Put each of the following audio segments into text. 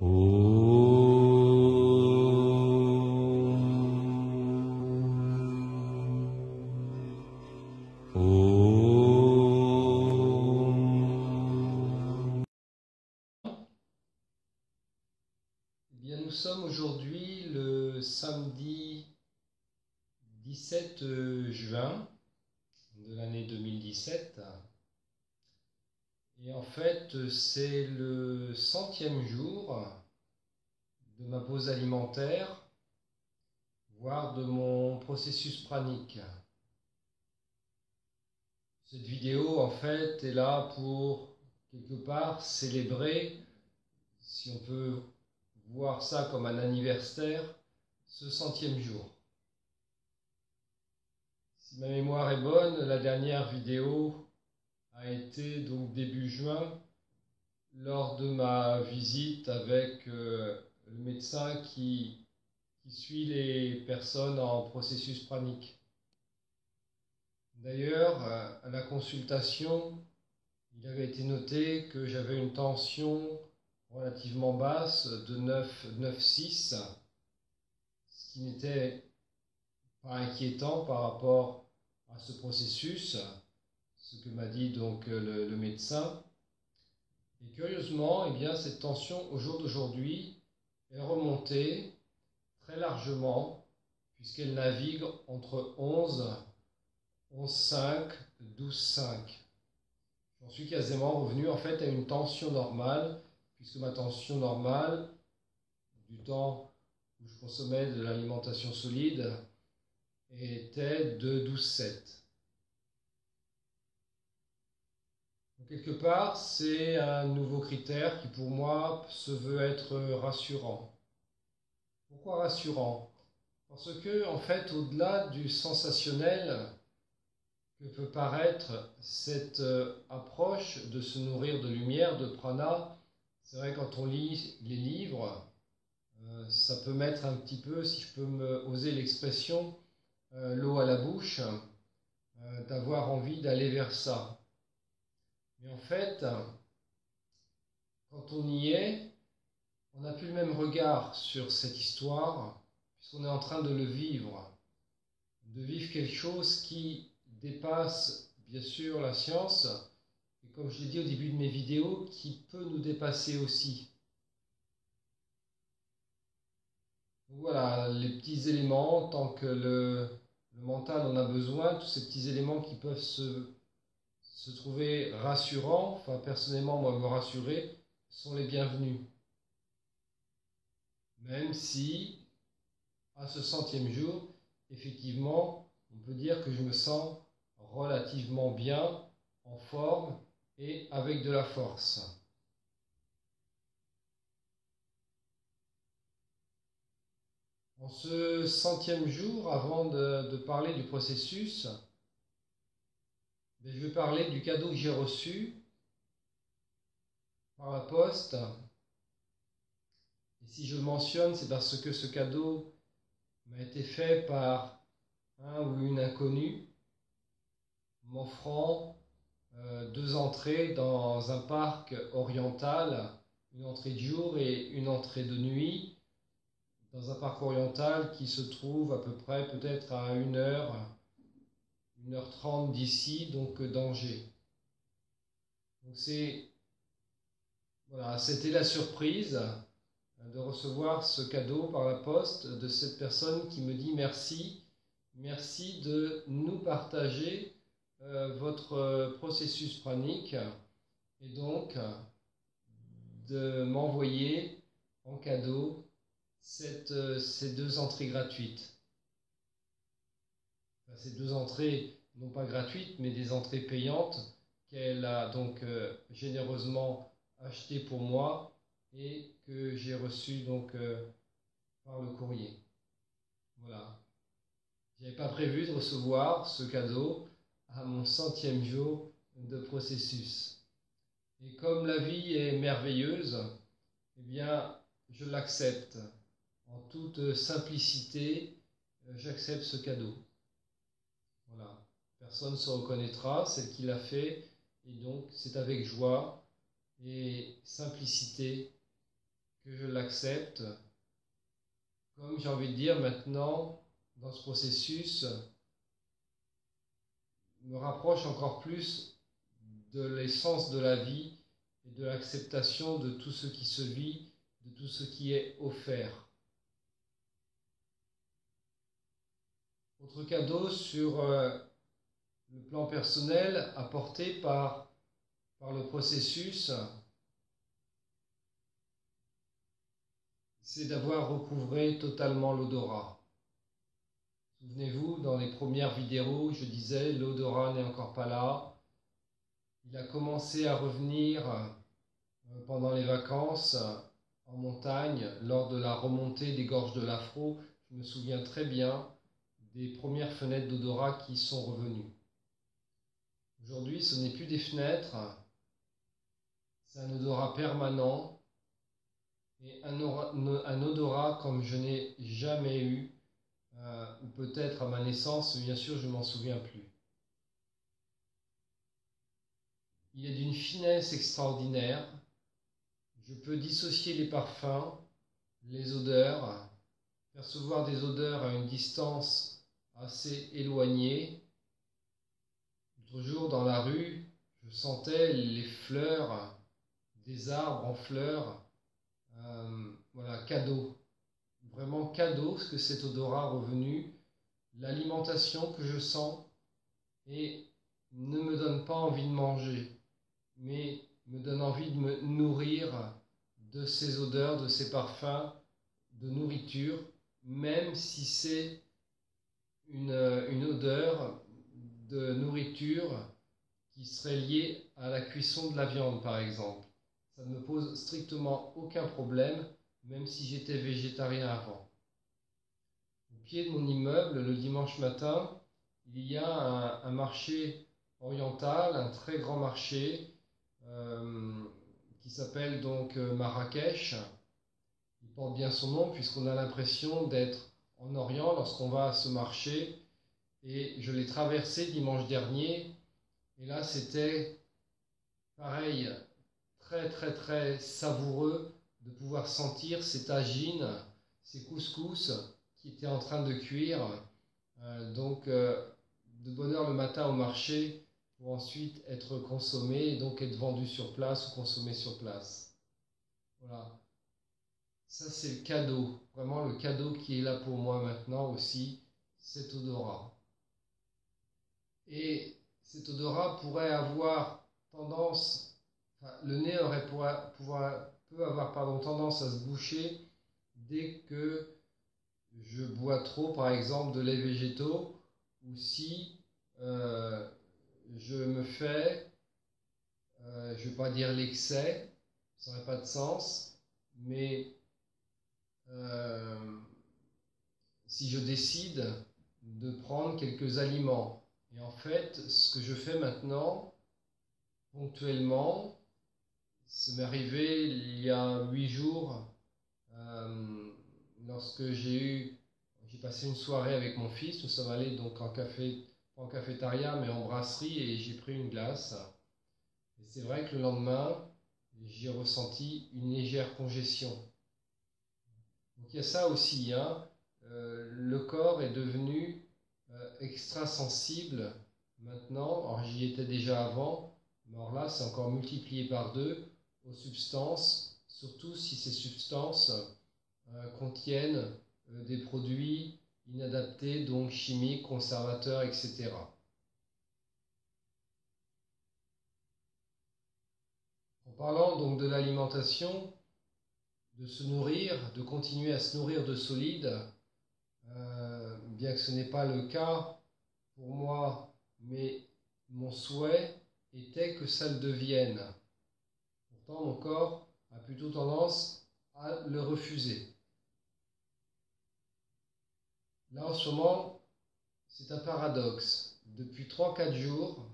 Eh bien, nous sommes aujourd'hui le samedi 17 juin de l'année 2017 et en fait c'est le 100e jour de ma pause alimentaire, voire de mon processus pranique. Cette vidéo en fait est là pour quelque part célébrer, si on peut voir ça comme un anniversaire, ce 100e jour. Si ma mémoire est bonne, la dernière vidéo a été donc début juin, lors de ma visite avec le médecin qui suit les personnes en processus pranique. D'ailleurs, à la consultation, il avait été noté que j'avais une tension relativement basse de 9,6, ce qui n'était pas inquiétant par rapport à ce processus, ce que m'a dit donc le médecin. Et curieusement, eh bien, cette tension au jour d'aujourd'hui est remontée très largement, puisqu'elle navigue entre 11,5, 12,5. J'en suis quasiment revenu en fait à une tension normale, puisque ma tension normale, du temps où je consommais de l'alimentation solide, était de 12,7. Quelque part, c'est un nouveau critère qui pour moi se veut être rassurant. Pourquoi rassurant? Parce que, en fait, au-delà du sensationnel que peut paraître cette approche de se nourrir de lumière, de prana, c'est vrai quand on lit les livres, ça peut mettre un petit peu, si je peux me oser l'expression, l'eau à la bouche, d'avoir envie d'aller vers ça. Mais en fait, quand on y est, on n'a plus le même regard sur cette histoire, puisqu'on est en train de le vivre, de vivre quelque chose qui dépasse bien sûr la science, et comme je l'ai dit au début de mes vidéos, qui peut nous dépasser aussi. Donc voilà, les petits éléments, tant que le mental en a besoin, tous ces petits éléments qui peuvent se trouver rassurants, enfin personnellement moi me rassurer, sont les bienvenus. Même si, à ce 100e jour, effectivement, on peut dire que je me sens relativement bien, en forme et avec de la force. En ce 100e jour, avant de parler du processus, je vais parler du cadeau que j'ai reçu par la poste. Et si je le mentionne, c'est parce que ce cadeau m'a été fait par un ou une inconnue, m'offrant 2 entrées dans un parc oriental, une entrée de jour et une entrée de nuit, dans un parc oriental qui se trouve à peu près peut-être à 1h30 d'ici, donc d'Angers. Donc voilà, c'était la surprise de recevoir ce cadeau par la poste de cette personne qui me dit merci, merci de nous partager votre processus pranique et donc de m'envoyer en cadeau ces 2 entrées gratuites. Enfin, ces 2 entrées, non pas gratuites, mais des entrées payantes qu'elle a donc généreusement achetées pour moi et que j'ai reçues donc par le courrier. Voilà. Je n'avais pas prévu de recevoir ce cadeau à mon 100e jour de processus. Et comme la vie est merveilleuse, eh bien, je l'accepte. En toute simplicité, j'accepte ce cadeau. Voilà. Personne ne se reconnaîtra, celle qui l'a fait, et donc c'est avec joie et simplicité que je l'accepte, comme j'ai envie de dire maintenant, dans ce processus, me rapproche encore plus de l'essence de la vie et de l'acceptation de tout ce qui se vit, de tout ce qui est offert. Autre cadeau sur le plan personnel apporté par le processus, c'est d'avoir recouvré totalement l'odorat. Souvenez-vous, dans les premières vidéos, je disais l'odorat n'est encore pas là. Il a commencé à revenir pendant les vacances en montagne, lors de la remontée des gorges de l'Afro. Je me souviens très bien des premières fenêtres d'odorat qui sont revenues. Aujourd'hui, ce n'est plus des fenêtres, c'est un odorat permanent et un odorat comme je n'ai jamais eu, ou peut-être à ma naissance, mais bien sûr je ne m'en souviens plus. Il est d'une finesse extraordinaire. Je peux dissocier les parfums, les odeurs, percevoir des odeurs à une distance assez éloignée. L'autre jour, dans la rue, je sentais les fleurs des arbres en fleurs. Voilà, cadeau. Vraiment cadeau, ce que cet odorat revenu. L'alimentation que je sens et ne me donne pas envie de manger, mais me donne envie de me nourrir de ces odeurs, de ces parfums, de nourriture, même si c'est une odeur de nourriture qui serait liée à la cuisson de la viande, par exemple. Ça ne me pose strictement aucun problème, même si j'étais végétarien avant. Au pied de mon immeuble, le dimanche matin, il y a un marché oriental, un très grand marché, qui s'appelle donc Marrakech. Il porte bien son nom puisqu'on a l'impression d'être en Orient lorsqu'on va à ce marché. Et je l'ai traversé dimanche dernier. Et là, c'était pareil, très très très savoureux de pouvoir sentir ces tagines, ces couscous qui étaient en train de cuire. De bonne heure le matin au marché pour ensuite être consommé et donc être vendu sur place ou consommé sur place. Voilà. Ça, c'est le cadeau, vraiment le cadeau qui est là pour moi maintenant aussi, cet odorat. Et cet odorat pourrait avoir tendance, enfin, le nez peut avoir tendance à se boucher dès que je bois trop, par exemple, de lait végétaux, ou si je me fais, je ne vais pas dire l'excès, ça n'aurait pas de sens, mais si je décide de prendre quelques aliments. Et en fait, ce que je fais maintenant, ponctuellement, ça m'est arrivé il y a 8 jours, lorsque j'ai passé une soirée avec mon fils. Nous sommes allés donc pas en cafétéria, mais en brasserie, et j'ai pris une glace. Et c'est vrai que le lendemain, j'ai ressenti une légère congestion. Donc il y a ça aussi, hein. Le corps est devenu extra sensible maintenant. Alors j'y étais déjà avant, mais alors là c'est encore multiplié par 2 aux substances, surtout si ces substances contiennent des produits inadaptés, donc chimiques, conservateurs, etc. En parlant donc de l'alimentation, de se nourrir, de continuer à se nourrir de solides, bien que ce n'est pas le cas pour moi, mais mon souhait était que ça le devienne. Pourtant, mon corps a plutôt tendance à le refuser. Là, en ce moment, c'est un paradoxe. Depuis 3-4 jours,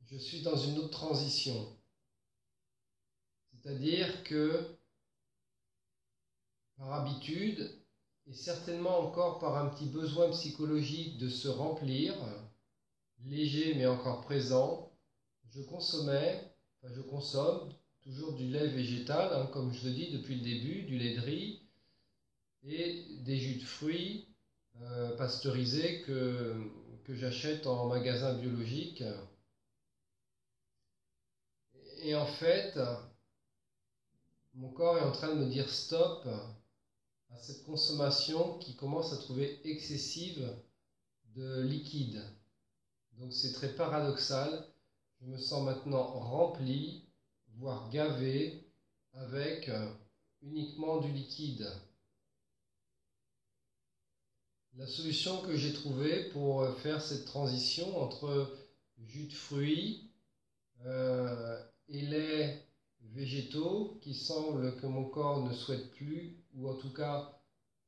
je suis dans une autre transition. C'est-à-dire que, par habitude, et certainement encore par un petit besoin psychologique de se remplir, léger mais encore présent, je consomme toujours du lait végétal, hein, comme je le dis depuis le début, du lait de riz et des jus de fruits pasteurisés que j'achète en magasin biologique. Et en fait, mon corps est en train de me dire stop à cette consommation qui commence à trouver excessive de liquide. Donc c'est très paradoxal. Je me sens maintenant rempli, voire gavé, avec uniquement du liquide. La solution que j'ai trouvée pour faire cette transition entre jus de fruits et lait végétaux, qui semble que mon corps ne souhaite plus, ou en tout cas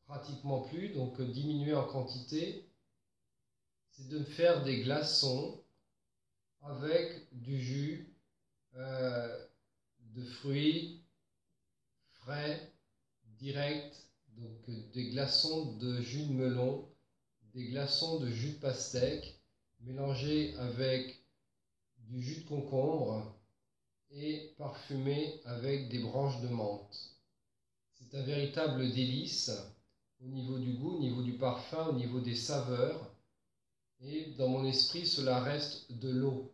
pratiquement plus, donc diminuer en quantité, c'est de me faire des glaçons avec du jus de fruits frais, direct, donc des glaçons de jus de melon, des glaçons de jus de pastèque, mélangés avec du jus de concombre et parfumés avec des branches de menthe. C'est un véritable délice au niveau du goût, au niveau du parfum, au niveau des saveurs. Et dans mon esprit, cela reste de l'eau,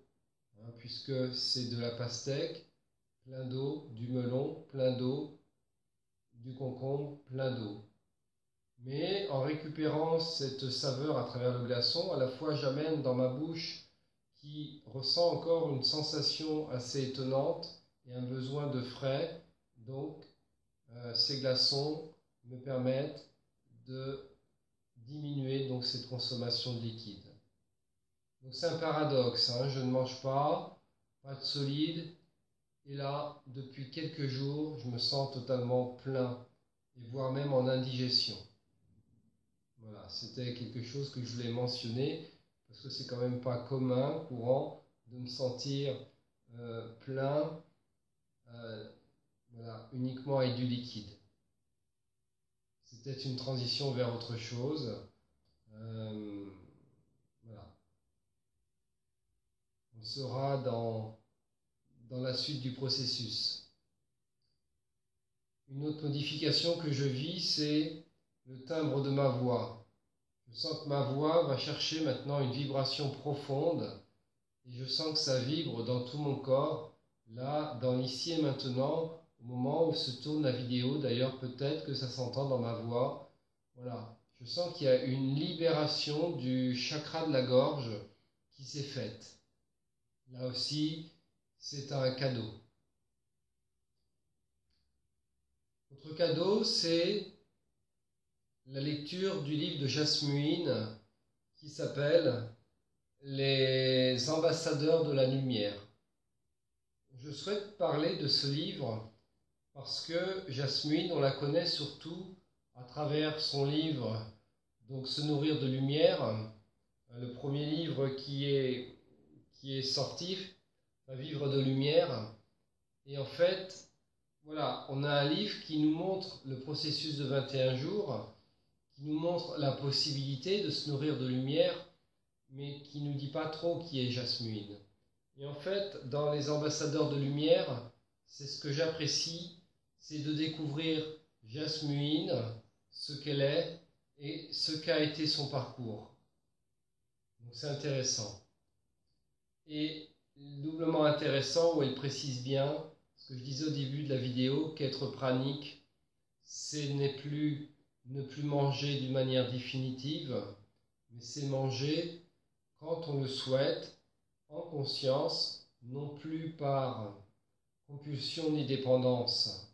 hein, puisque c'est de la pastèque, plein d'eau, du melon, plein d'eau, du concombre, plein d'eau. Mais en récupérant cette saveur à travers le glaçon, à la fois j'amène dans ma bouche qui ressent encore une sensation assez étonnante et un besoin de frais. Donc ces glaçons me permettent de diminuer donc cette consommation de liquide. Donc c'est un paradoxe, hein, je ne mange pas de solide, et là, depuis quelques jours, je me sens totalement plein, et voire même en indigestion. Voilà, c'était quelque chose que je voulais mentionner, parce que c'est quand même pas commun, courant, de me sentir plein, voilà, uniquement avec du liquide. C'était une transition vers autre chose. Voilà. On sera dans la suite du processus. Une autre modification que je vis, c'est le timbre de ma voix. Je sens que ma voix va chercher maintenant une vibration profonde et je sens que ça vibre dans tout mon corps, là, dans l'ici et maintenant, au moment où se tourne la vidéo. D'ailleurs, peut-être que ça s'entend dans ma voix. Voilà, je sens qu'il y a une libération du chakra de la gorge qui s'est faite. Là aussi, c'est un cadeau. Autre cadeau, c'est la lecture du livre de Jasmine qui s'appelle Les ambassadeurs de la lumière. Je souhaite parler de ce livre parce que Jasmine, on la connaît surtout à travers son livre donc Se nourrir de lumière, le premier livre qui est sorti, Vivre de lumière. Et en fait, voilà, on a un livre qui nous montre le processus de 21 jours, qui nous montre la possibilité de se nourrir de lumière, mais qui ne nous dit pas trop qui est Jasmine. Et en fait, dans les ambassadeurs de lumière, c'est ce que j'apprécie, c'est de découvrir Jasmine, ce qu'elle est et ce qu'a été son parcours. Donc c'est intéressant. Et doublement intéressant où elle précise bien ce que je disais au début de la vidéo, qu'être pranique, c'est ne plus manger d'une manière définitive, mais c'est manger quand on le souhaite, en conscience, non plus par compulsion ni dépendance.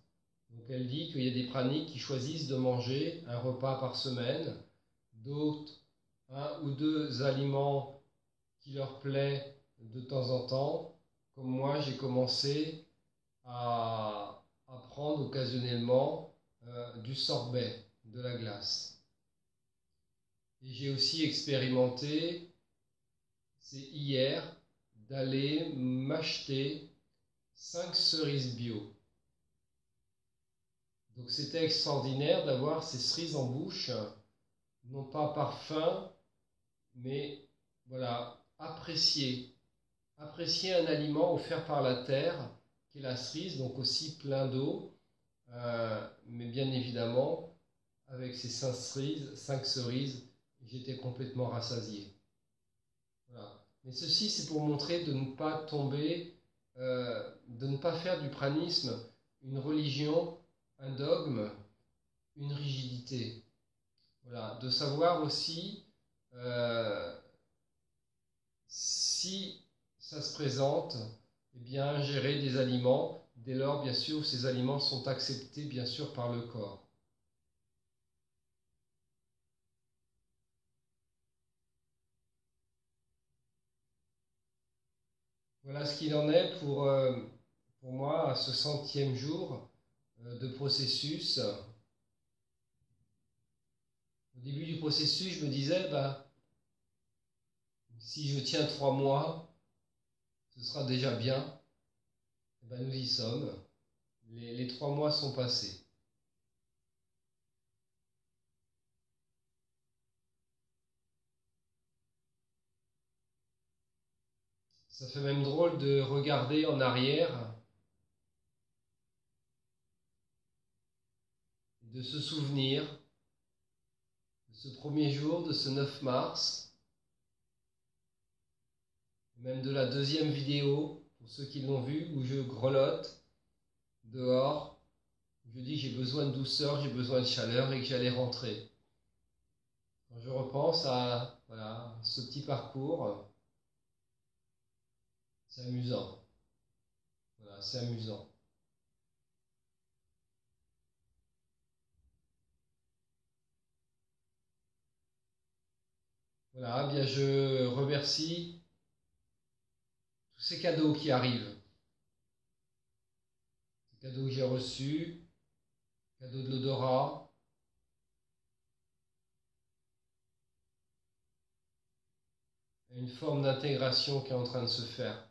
Donc elle dit qu'il y a des praniques qui choisissent de manger un repas par semaine, d'autres un ou deux aliments qui leur plaît de temps en temps. Comme moi, j'ai commencé à prendre occasionnellement du sorbet, de la glace. Et j'ai aussi expérimenté, c'est hier, d'aller m'acheter 5 cerises bio. Donc c'était extraordinaire d'avoir ces cerises en bouche, non pas par faim, mais voilà, apprécier un aliment offert par la terre qui est la cerise, donc aussi plein d'eau, mais bien évidemment, avec ces 5 cerises, j'étais complètement rassasié. Voilà. Mais ceci, c'est pour montrer de ne pas tomber, de ne pas faire du pranisme une religion, un dogme, une rigidité. Voilà. De savoir aussi si ça se présente, eh bien, ingérer des aliments, dès lors, bien sûr, ces aliments sont acceptés, bien sûr, par le corps. Voilà ce qu'il en est pour moi à ce 100e jour de processus. Au début du processus, je me disais, bah, si je tiens 3 mois, ce sera déjà bien. Et ben, nous y sommes. Les 3 mois sont passés. Ça fait même drôle de regarder en arrière, de se souvenir de ce premier jour, de ce 9 mars, même de la deuxième vidéo, pour ceux qui l'ont vu, où je grelotte dehors. Je dis j'ai besoin de douceur, j'ai besoin de chaleur et que j'allais rentrer. Quand je repense à voilà, ce petit parcours, c'est amusant. Voilà, c'est amusant. Voilà, eh bien je remercie tous ces cadeaux qui arrivent. Ces cadeaux que j'ai reçus, cadeaux de l'odorat, une forme d'intégration qui est en train de se faire.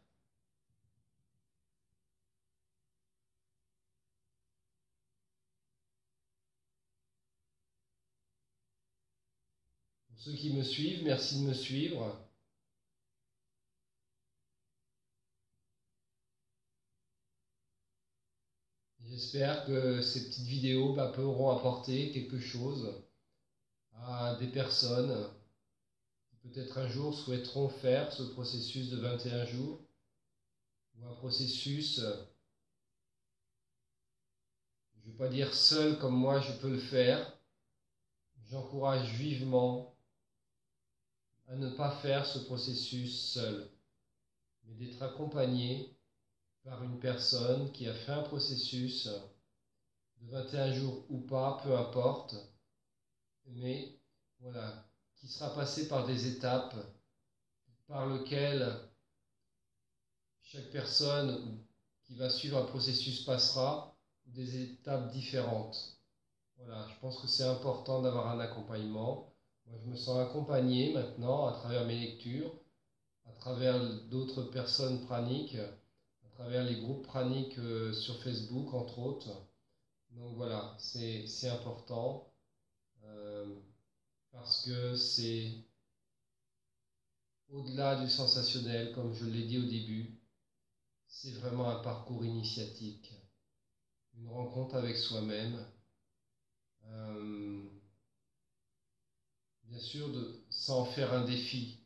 Pour ceux qui me suivent, merci de me suivre. J'espère que ces petites vidéos pourront apporter quelque chose à des personnes qui peut-être un jour souhaiteront faire ce processus de 21 jours ou un processus, je ne vais pas dire seul comme moi je peux le faire. J'encourage vivement à ne pas faire ce processus seul, mais d'être accompagné par une personne qui a fait un processus de 21 jours ou pas, peu importe, mais voilà, qui sera passé par des étapes par lesquelles chaque personne qui va suivre un processus passera, des étapes différentes. Voilà, je pense que c'est important d'avoir un accompagnement. Moi, je me sens accompagné maintenant à travers mes lectures, à travers d'autres personnes praniques, à travers les groupes praniques sur Facebook, entre autres. Donc voilà, c'est important euh, parce que c'est au-delà du sensationnel, comme je l'ai dit au début, c'est vraiment un parcours initiatique, une rencontre avec soi-même. Euh, Bien sûr, sans faire un défi.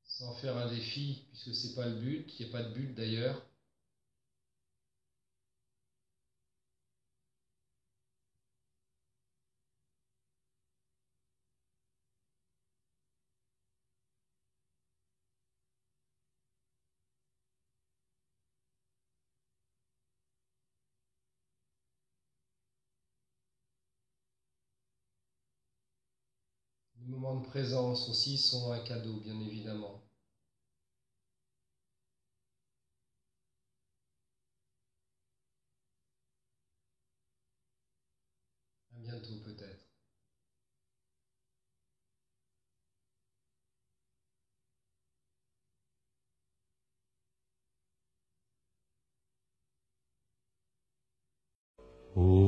Sans faire un défi, puisque c'est pas le but, il n'y a pas de but d'ailleurs. Les moments de présence aussi sont un cadeau, bien évidemment. À bientôt peut-être. Oh.